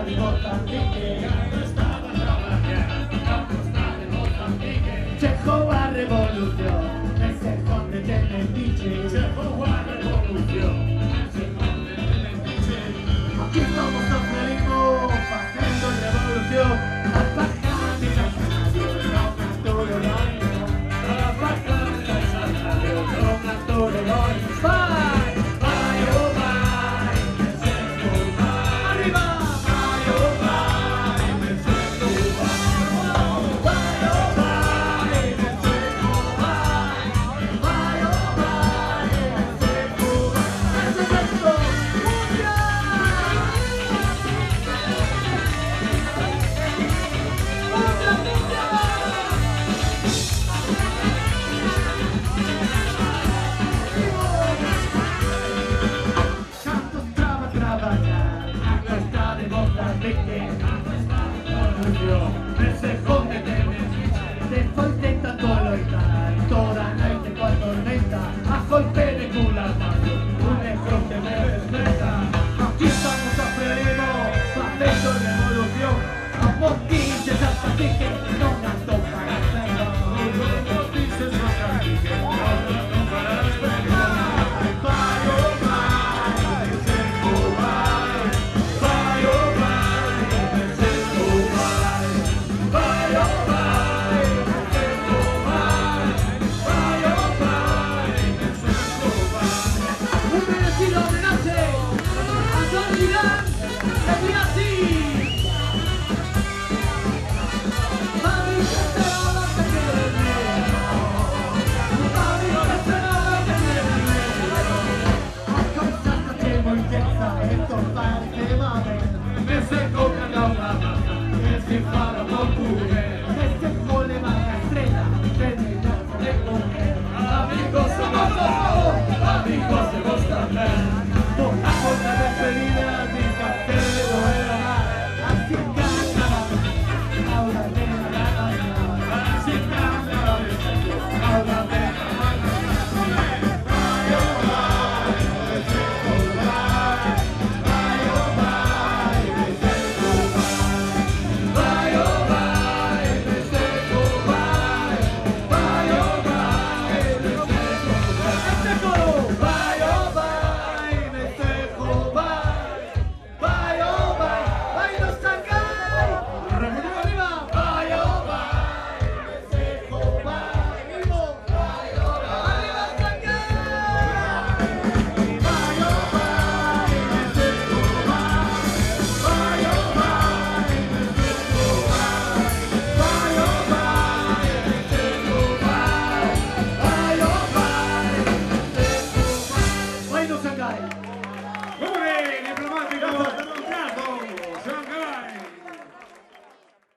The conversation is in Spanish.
di Mozambique. Llegó la revolución, ese conde de Medici. Llegó la revolución, ese conde de Medici. Aquí somos los felinos, haciendo revolución. Al bajar de la radio, no todo lo mismo. Al bajar de la radio, no todo lo mismo. Bye, bye, oh bye, me siento bye. Arriba, bye, oh bye, me siento bye. Bye, oh bye, me siento bye. Bye, oh bye, me siento bye. ¡Eso es esto! ¡Cumbia! Tanto traba trabalhar, a costa de Mozambique. Ese conde de Medici. Despois de tanto loitar, toda a noite coa tormenta, a golpe de cula armado, un negro que me respeta. Aquí estamos a Frelimo, facendo revolución, a boquillas hasta aquí que non as toca a cena. Como dices, Mozambique, no farás pena. Bye, oh bye, me siento bye. Bye, oh bye, me siento bye. Bye, oh bye, me siento bye. Bye, oh bye, me siento bye. Un merecido homenaje a Don Dylan de Piazzi. Mami, que se nada te quiere bien. Mami, que se nada te quiere bien. Acconciatati moltezza e tornare male. Me se coca da una vaca, que se fará